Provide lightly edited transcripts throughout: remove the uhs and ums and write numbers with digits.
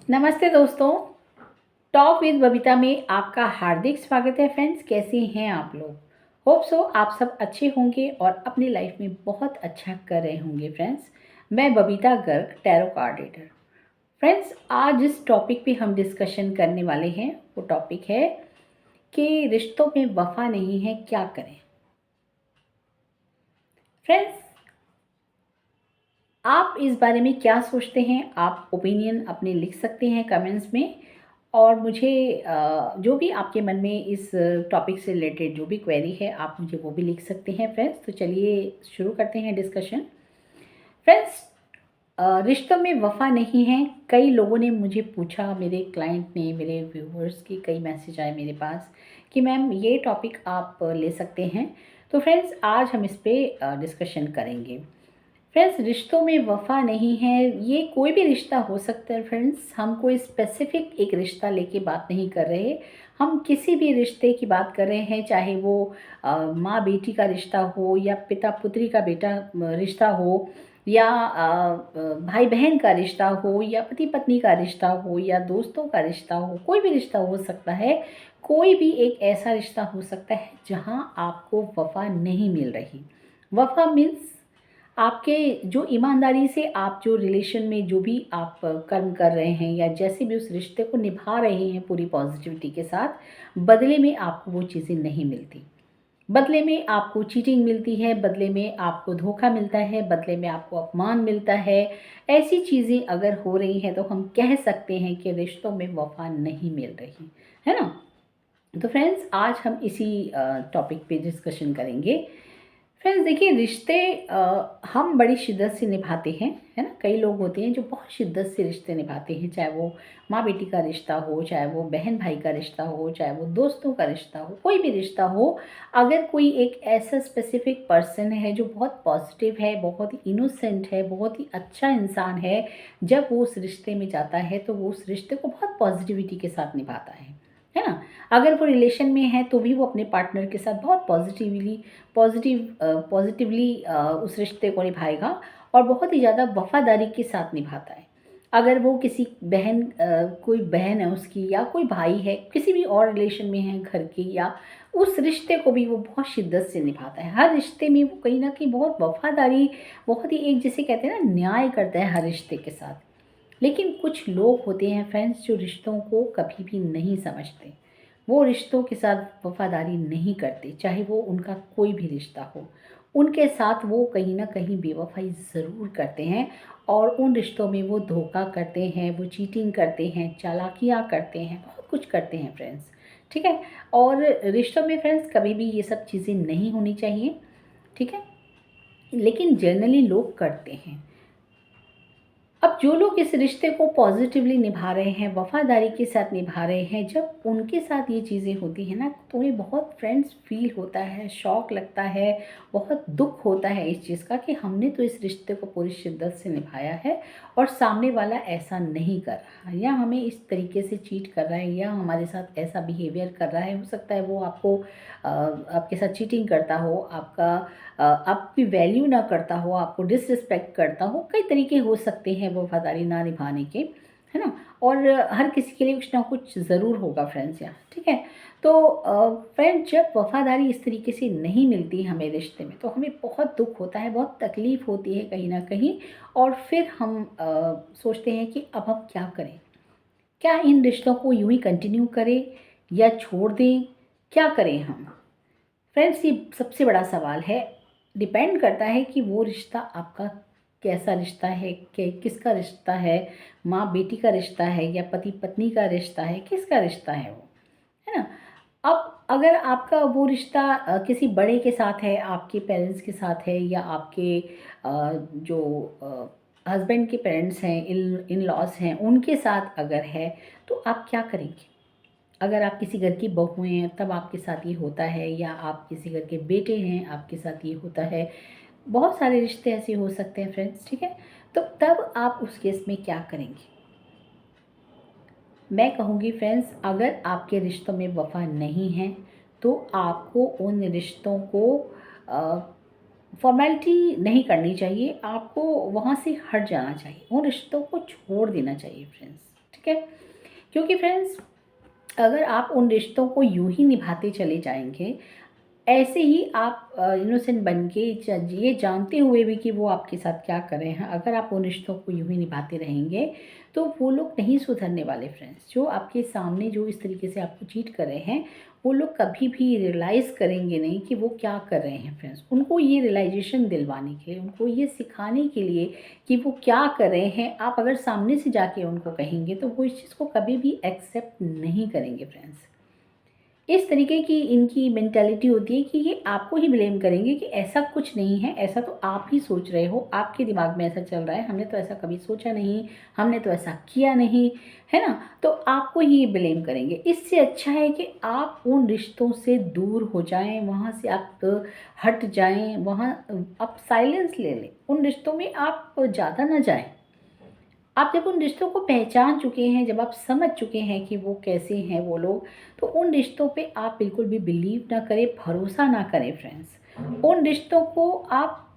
नमस्ते दोस्तों। Talk with Babita में आपका हार्दिक स्वागत है फ्रेंड्स। कैसे हैं आप लोग? होप सो आप सब अच्छे होंगे और अपनी लाइफ में बहुत अच्छा कर रहे होंगे फ्रेंड्स। मैं Babita Garg, tarot card reader. Friends, आज जिस टॉपिक पे हम डिस्कशन करने वाले हैं वो टॉपिक है कि रिश्तों में वफा नहीं है, क्या करें। फ्रेंड्स, आप इस बारे में क्या सोचते हैं? आप ओपिनियन अपने लिख सकते हैं कमेंट्स में। और मुझे जो भी आपके मन में इस टॉपिक से रिलेटेड जो भी क्वेरी है आप मुझे वो भी लिख सकते हैं फ्रेंड्स। तो चलिए शुरू करते हैं डिस्कशन। फ्रेंड्स, रिश्तों में वफा नहीं है। कई लोगों ने मुझे पूछा, मेरे क्लाइंट ने, मेरे व्यूवर्स के कई मैसेज आए मेरे पास कि मैम ये टॉपिक आप ले सकते हैं। तो फ्रेंड्स, आज हम इस पर डिस्कशन करेंगे। फ्रेंड्स, रिश्तों में वफा नहीं है, ये कोई भी रिश्ता हो सकता है फ्रेंड्स। हम कोई स्पेसिफिक एक रिश्ता लेके बात नहीं कर रहे। हम किसी भी रिश्ते की बात कर रहे हैं, चाहे वो माँ बेटी का रिश्ता हो या पिता पुत्री का बेटा रिश्ता हो या भाई बहन का रिश्ता हो या पति पत्नी का रिश्ता हो या दोस्तों का रिश्ता हो। कोई भी रिश्ता हो सकता है। कोई भी एक ऐसा रिश्ता हो सकता है जहाँ आपको वफा नहीं मिल रही। वफा मीन्स आपके जो ईमानदारी से आप जो रिलेशन में जो भी आप कर्म कर रहे हैं या जैसे भी उस रिश्ते को निभा रहे हैं पूरी पॉजिटिविटी के साथ, बदले में आपको वो चीज़ें नहीं मिलती। बदले में आपको चीटिंग मिलती है, बदले में आपको धोखा मिलता है, बदले में आपको अपमान मिलता है। ऐसी चीज़ें अगर हो रही हैं तो हम कह सकते हैं कि रिश्तों में वफा नहीं मिल रही है ना। तो फ्रेंड्स, आज हम इसी टॉपिक पे डिस्कशन करेंगे। फ्रेंड्स देखिए, रिश्ते हम बड़ी शिद्दत से निभाते हैं, है ना। कई लोग होते हैं जो बहुत शिद्दत से रिश्ते निभाते हैं, चाहे वो माँ बेटी का रिश्ता हो, चाहे वो बहन भाई का रिश्ता हो, चाहे वो दोस्तों का रिश्ता हो, कोई भी रिश्ता हो। अगर कोई एक ऐसा स्पेसिफिक पर्सन है जो बहुत पॉजिटिव है, बहुत ही इनोसेंट है, बहुत ही अच्छा इंसान है, जब वो उस रिश्ते में जाता है तो वो उस रिश्ते को बहुत पॉजिटिविटी के साथ निभाता है ना। अगर वो रिलेशन में है तो भी वो अपने पार्टनर के साथ बहुत पॉजिटिवली उस रिश्ते को निभाएगा और बहुत ही ज़्यादा वफादारी के साथ निभाता है। अगर वो किसी बहन कोई बहन है उसकी या कोई भाई है, किसी भी और रिलेशन में है घर के, या उस रिश्ते को भी वो बहुत शिद्दत से निभाता है। हर रिश्ते में वो कहीं ना कहीं बहुत वफादारी, बहुत ही एक जैसे कहते हैं ना, न्याय करता है हर रिश्ते के साथ। लेकिन कुछ लोग होते हैं फ्रेंड्स जो रिश्तों को कभी भी नहीं समझते। वो रिश्तों के साथ वफादारी नहीं करते, चाहे वो उनका कोई भी रिश्ता हो। उनके साथ वो कहीं ना कहीं बेवफाई ज़रूर करते हैं और उन रिश्तों में वो धोखा करते हैं, वो चीटिंग करते हैं, चालाकियाँ करते हैं, बहुत कुछ करते हैं फ्रेंड्स। ठीक है। और रिश्तों में फ्रेंड्स कभी भी ये सब चीज़ें नहीं होनी चाहिए। ठीक है। लेकिन जनरली लोग करते हैं। अब जो लोग इस रिश्ते को पॉजिटिवली निभा रहे हैं, वफादारी के साथ निभा रहे हैं, जब उनके साथ ये चीज़ें होती हैं ना तो उन्हें बहुत फ्रेंड्स फील होता है, शौक लगता है, बहुत दुख होता है इस चीज़ का कि हमने तो इस रिश्ते को पूरी शिद्दत से निभाया है और सामने वाला ऐसा नहीं कर रहा, या हमें इस तरीके से चीट कर रहा है, या हमारे साथ ऐसा बिहेवियर कर रहा है। हो सकता है वो आपको आपके साथ चीटिंग करता हो, आपकी वैल्यू ना करता हो, आपको डिसरिस्पेक्ट करता हो। कई तरीके हो सकते हैं वो वफादारी ना निभाने के, है ना। और हर किसी के लिए कुछ ना कुछ ज़रूर होगा फ्रेंड्स यहाँ। ठीक है। तो फ्रेंड, जब वफादारी इस तरीके से नहीं मिलती हमें रिश्ते में तो हमें बहुत दुख होता है, बहुत तकलीफ़ होती है कहीं ना कहीं। और फिर हम सोचते हैं कि अब हम क्या करें। क्या इन रिश्तों को यूं ही कंटिन्यू करें या छोड़ दें? क्या करें हम? फ्रेंड्स, ये सबसे बड़ा सवाल है। डिपेंड करता है कि वो रिश्ता आपका कैसा रिश्ता है, कि किसका रिश्ता है। माँ बेटी का रिश्ता है या पति पत्नी का रिश्ता है, किसका रिश्ता है वो, है ना। अब अगर आपका वो रिश्ता किसी बड़े के साथ है, आपके पेरेंट्स के साथ है, या आपके जो हस्बैंड के पेरेंट्स हैं, इन लॉज हैं, उनके साथ अगर है, तो आप क्या करेंगे? अगर आप किसी घर की बहू हैं तब आपके साथ ये होता है, या आप किसी घर के बेटे हैं आपके साथ ये होता है। बहुत सारे रिश्ते ऐसे हो सकते हैं फ्रेंड्स। ठीक है। तो तब आप उस केस में क्या करेंगे? मैं कहूँगी फ्रेंड्स, अगर आपके रिश्तों में वफा नहीं है तो आपको उन रिश्तों को फॉर्मेलिटी नहीं करनी चाहिए। आपको वहाँ से हट जाना चाहिए, उन रिश्तों को छोड़ देना चाहिए फ्रेंड्स। ठीक है? क्योंकि फ्रेंड्स, अगर आप उन रिश्तों को यूं ही निभाते चले जाएंगे, ऐसे ही आप इनोसेंट बन के ये जानते हुए भी कि वो आपके साथ क्या कर रहे हैं, अगर आप उन रिश्तों को यूं ही निभाते रहेंगे तो वो लोग नहीं सुधरने वाले फ्रेंड्स। जो आपके सामने जो इस तरीके से आपको चीट कर रहे हैं, वो लोग कभी भी रियलाइज़ करेंगे नहीं कि वो क्या कर रहे हैं फ्रेंड्स। उनको ये रियलाइजेशन दिलवाने के लिए, उनको ये सिखाने के लिए कि वो क्या कर रहे हैं, आप अगर सामने से जाके उनको कहेंगे तो वो इस चीज़ को कभी भी एक्सेप्ट नहीं करेंगे फ्रेंड्स। इस तरीके की इनकी मेंटालिटी होती है कि ये आपको ही ब्लेम करेंगे कि ऐसा कुछ नहीं है, ऐसा तो आप ही सोच रहे हो, आपके दिमाग में ऐसा चल रहा है, हमने तो ऐसा कभी सोचा नहीं, हमने तो ऐसा किया नहीं, है ना? तो आपको ही ब्लेम करेंगे। इससे अच्छा है कि आप उन रिश्तों से दूर हो जाएं, वहाँ से आप हट जाएं, वहाँ आप साइलेंस ले लें, उन रिश्तों में आप ज़्यादा ना जाएं। आप जब उन रिश्तों को पहचान चुके हैं, जब आप समझ चुके हैं कि वो कैसे हैं वो लोग, तो उन रिश्तों पे आप बिल्कुल भी बिलीव ना करें, भरोसा ना करें फ्रेंड्स। उन रिश्तों को आप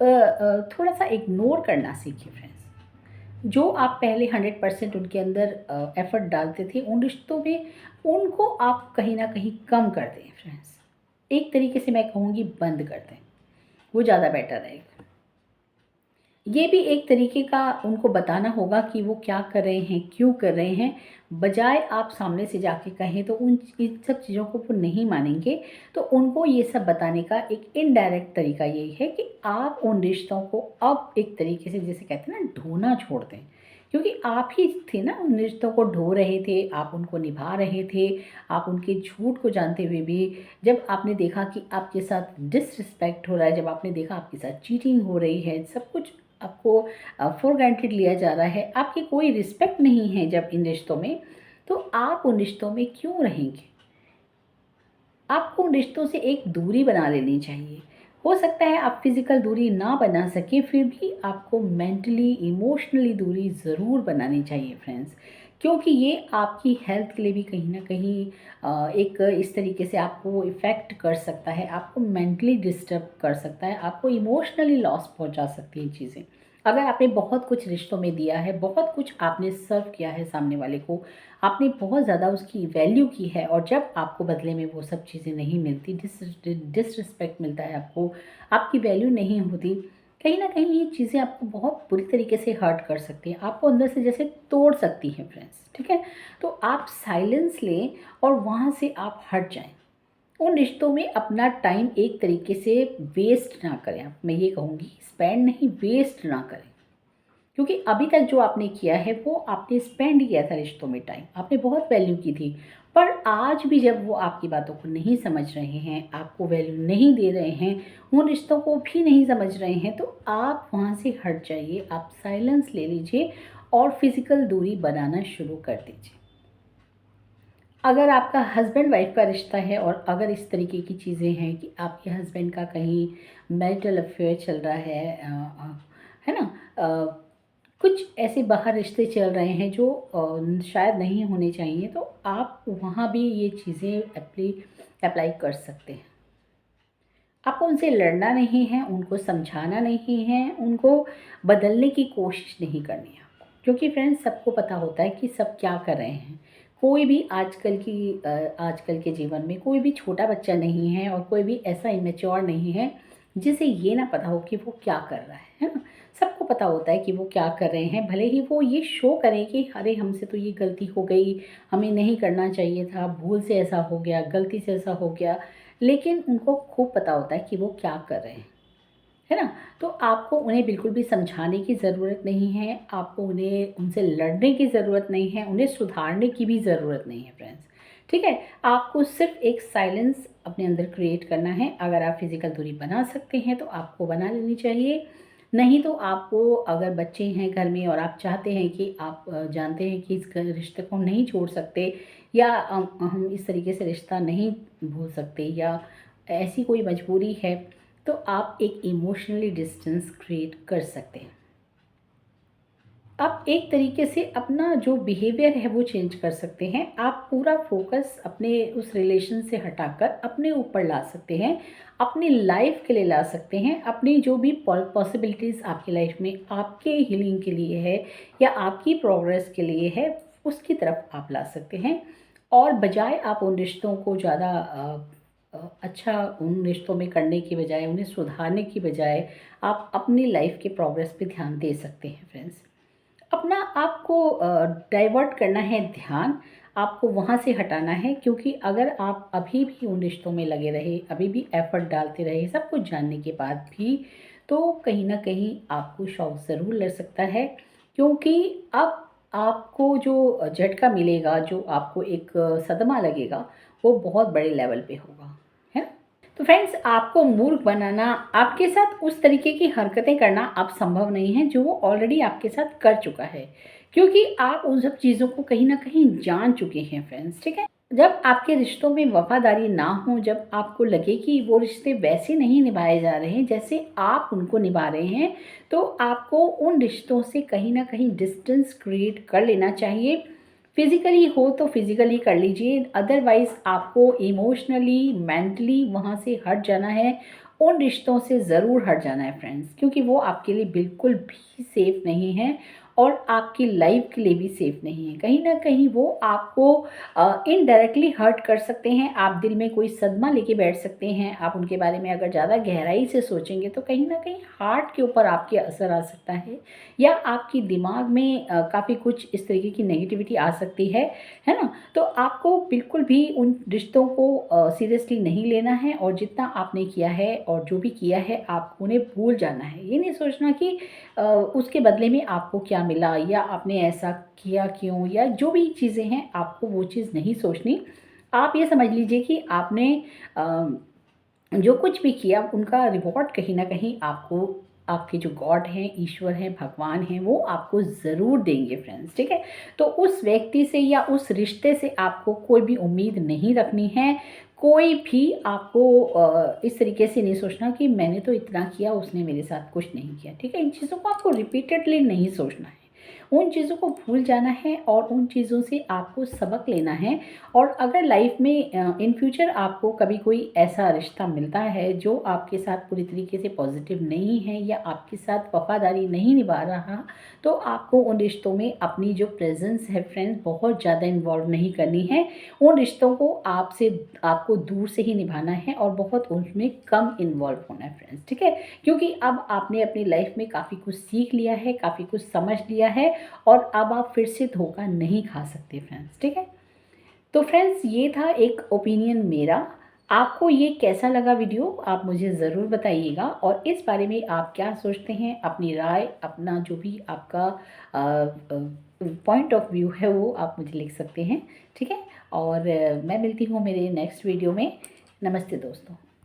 थोड़ा सा इग्नोर करना सीखें फ्रेंड्स। जो आप पहले 100% उनके अंदर एफर्ट डालते थे उन रिश्तों में, उनको आप कहीं ना कहीं कम कर दें फ्रेंड्स। एक तरीके से मैं कहूँगी बंद कर दें, वो ज़्यादा बेटर रहेगा। ये भी एक तरीके का उनको बताना होगा कि वो क्या कर रहे हैं, क्यों कर रहे हैं। बजाय आप सामने से जाके कहें तो इन सब चीज़ों को वो नहीं मानेंगे। तो उनको ये सब बताने का एक इनडायरेक्ट तरीका यही है कि आप उन रिश्तों को अब एक तरीके से, जैसे कहते हैं ना, ढोना छोड़ दें। क्योंकि आप ही थे ना उन रिश्तों को ढो रहे थे, आप उनको निभा रहे थे। आप उनके झूठ को जानते हुए भी, जब आपने देखा कि आपके साथ डिसरिस्पेक्ट हो रहा है, जब आपने देखा आपके साथ चीटिंग हो रही है, सब कुछ आपको फॉर ग्रांटेड लिया जा रहा है, आपकी कोई रिस्पेक्ट नहीं है जब इन रिश्तों में, तो आप उन रिश्तों में क्यों रहेंगे? आपको उन रिश्तों से एक दूरी बना लेनी चाहिए। हो सकता है आप फिज़िकल दूरी ना बना सकें, फिर भी आपको मेंटली, इमोशनली दूरी ज़रूर बनानी चाहिए फ्रेंड्स। क्योंकि ये आपकी हेल्थ के लिए भी कहीं न कहीं एक इस तरीके से आपको इफ़ेक्ट कर सकता है, आपको मेंटली डिस्टर्ब कर सकता है, आपको इमोशनली लॉस पहुँचा सकती हैं चीज़ें। अगर आपने बहुत कुछ रिश्तों में दिया है, बहुत कुछ आपने सर्व किया है सामने वाले को, आपने बहुत ज़्यादा उसकी वैल्यू की है, और जब आपको बदले में वो सब चीज़ें नहीं मिलती, डिसरिस्पेक्ट मिलता है आपको, आपकी वैल्यू नहीं होती, कहीं ना कहीं ये चीज़ें आपको बहुत बुरी तरीके से हर्ट कर सकती हैं, आपको अंदर से जैसे तोड़ सकती हैं फ्रेंड्स। ठीक है? तो आप साइलेंस लें और वहाँ से आप हट जाएं। उन रिश्तों में अपना टाइम एक तरीके से वेस्ट ना करें। आप, मैं ये कहूँगी, स्पेंड नहीं, वेस्ट ना करें। क्योंकि अभी तक जो आपने किया है वो आपने स्पेंड किया था रिश्तों में टाइम, आपने बहुत वैल्यू की थी। पर आज भी जब वो आपकी बातों को नहीं समझ रहे हैं, आपको वैल्यू नहीं दे रहे हैं, उन रिश्तों को भी नहीं समझ रहे हैं, तो आप वहाँ से हट जाइए, आप साइलेंस ले लीजिए और फिज़िकल दूरी बनाना शुरू कर दीजिए। अगर आपका हस्बैंड वाइफ का रिश्ता है और अगर इस तरीके की चीज़ें हैं कि आपके हस्बैंड का कहीं मैरिटल अफेयर चल रहा है, है ना, कुछ ऐसे बाहर रिश्ते चल रहे हैं जो शायद नहीं होने चाहिए, तो आप वहाँ भी ये चीज़ें अप्लाई कर सकते हैं। आपको उनसे लड़ना नहीं है, उनको समझाना नहीं है, उनको बदलने की कोशिश नहीं करनी है आपको। क्योंकि फ्रेंड्स, सबको पता होता है कि सब क्या कर रहे हैं। कोई भी आजकल के जीवन में कोई भी छोटा बच्चा नहीं है और कोई भी ऐसा इमेच्योर नहीं है जिसे ये ना पता हो कि वो क्या कर रहा है ना? सबको पता होता है कि वो क्या कर रहे हैं, भले ही वो ये शो करें कि अरे हमसे तो ये गलती हो गई, हमें नहीं करना चाहिए था, भूल से ऐसा हो गया, गलती से ऐसा हो गया, लेकिन उनको खूब पता होता है कि वो क्या कर रहे हैं, है ना? तो आपको उन्हें बिल्कुल भी समझाने की ज़रूरत नहीं है, आपको उन्हें उनसे लड़ने की ज़रूरत नहीं है, उन्हें सुधारने की भी ज़रूरत नहीं है फ्रेंड्स। ठीक है? आपको सिर्फ़ एक साइलेंस अपने अंदर क्रिएट करना है। अगर आप फिज़िकल दूरी बना सकते हैं तो आपको बना लेनी चाहिए। नहीं तो आपको, अगर बच्चे हैं घर में और आप चाहते हैं कि आप जानते हैं कि इस रिश्ते को नहीं छोड़ सकते, या हम इस तरीके से रिश्ता नहीं भूल सकते, या ऐसी कोई मजबूरी है, तो आप एक इमोशनली डिस्टेंस क्रिएट कर सकते हैं। आप एक तरीके से अपना जो बिहेवियर है वो चेंज कर सकते हैं। आप पूरा फोकस अपने उस रिलेशन से हटाकर अपने ऊपर ला सकते हैं, अपनी लाइफ के लिए ला सकते हैं। अपनी जो भी पॉसिबिलिटीज़ आपकी लाइफ में आपके हीलिंग के लिए है या आपकी प्रोग्रेस के लिए है, उसकी तरफ आप ला सकते हैं। और बजाय आप उन रिश्तों को ज़्यादा अच्छा उन रिश्तों में करने की बजाय, उन्हें सुधारने की बजाय, आप अपनी लाइफ के प्रोग्रेस पे ध्यान दे सकते हैं फ्रेंड्स। अपना आपको डाइवर्ट करना है ध्यान, आपको वहाँ से हटाना है, क्योंकि अगर आप अभी भी उन रिश्तों में लगे रहे, अभी भी एफर्ट डालते रहे सब कुछ जानने के बाद भी, तो कहीं ना कहीं आपको शौक ज़रूर लग सकता है। क्योंकि अब आपको जो झटका मिलेगा, जो आपको एक सदमा लगेगा, वो बहुत बड़े लेवल पे होगा, है ना। तो फ्रेंड्स, आपको मूर्ख बनाना, आपके साथ उस तरीके की हरकतें करना अब संभव नहीं है जो वो ऑलरेडी आपके साथ कर चुका है, क्योंकि आप उन सब चीज़ों को कहीं ना कहीं जान चुके हैं फ्रेंड्स, ठीक है। जब आपके रिश्तों में वफादारी ना हो, जब आपको लगे कि वो रिश्ते वैसे नहीं निभाए जा रहे हैं जैसे आप उनको निभा रहे हैं, तो आपको उन रिश्तों से कहीं ना कहीं डिस्टेंस क्रिएट कर लेना चाहिए। फिज़िकली हो तो फिज़िकली कर लीजिए, अदरवाइज़ आपको इमोशनली, मेंटली वहाँ से हट जाना है। उन रिश्तों से ज़रूर हट जाना है फ्रेंड्स, क्योंकि वो आपके लिए बिल्कुल भी सेफ़ नहीं है और आपकी लाइफ के लिए भी सेफ़ नहीं है। कहीं ना कहीं वो आपको इनडायरेक्टली हर्ट कर सकते हैं। आप दिल में कोई सदमा लेके बैठ सकते हैं। आप उनके बारे में अगर ज़्यादा गहराई से सोचेंगे तो कहीं ना कहीं हार्ट के ऊपर आपके असर आ सकता है, या आपकी दिमाग में काफ़ी कुछ इस तरीके की नेगेटिविटी आ सकती है ना। तो आपको बिल्कुल भी उन रिश्तों को सीरियसली नहीं लेना है, और जितना आपने किया है और जो भी किया है आप उन्हें भूल जाना है। ये नहीं सोचना कि उसके बदले में आपको क्या मिला, या आपने ऐसा किया क्यों, या जो भी चीज़ें हैं आपको वो चीज़ नहीं सोचनी। आप ये समझ लीजिए कि आपने जो कुछ भी किया उनका रिवॉर्ड कहीं ना कहीं आपको, आपके जो गॉड हैं, ईश्वर हैं, भगवान हैं, वो आपको ज़रूर देंगे फ्रेंड्स, ठीक है। तो उस व्यक्ति से या उस रिश्ते से आपको कोई भी उम्मीद नहीं रखनी है। कोई भी आपको इस तरीके से नहीं सोचना कि मैंने तो इतना किया, उसने मेरे साथ कुछ नहीं किया, ठीक है। इन चीज़ों को आपको रिपीटेडली नहीं सोचना है, उन चीज़ों को भूल जाना है और उन चीज़ों से आपको सबक लेना है। और अगर लाइफ में इन फ्यूचर आपको कभी कोई ऐसा रिश्ता मिलता है जो आपके साथ पूरी तरीके से पॉजिटिव नहीं है, या आपके साथ वफादारी नहीं निभा रहा, तो आपको उन रिश्तों में अपनी जो प्रेजेंस है फ्रेंड्स बहुत ज़्यादा इन्वॉल्व नहीं करनी है। उन रिश्तों को आपको दूर से ही निभाना है और बहुत उनमें कम इन्वॉल्व होना है फ्रेंड्स, ठीक है। क्योंकि अब आपने अपनी लाइफ में काफ़ी कुछ सीख लिया है, काफ़ी कुछ समझ लिया है, और अब आप फिर से धोखा नहीं खा सकते फ्रेंड्स, ठीक है। तो फ्रेंड्स, ये था एक ओपिनियन मेरा। आपको ये कैसा लगा वीडियो, आप मुझे ज़रूर बताइएगा, और इस बारे में आप क्या सोचते हैं, अपनी राय, अपना जो भी आपका पॉइंट ऑफ व्यू है वो आप मुझे लिख सकते हैं, ठीक है। और मैं मिलती हूँ मेरे नेक्स्ट वीडियो में। नमस्ते दोस्तों।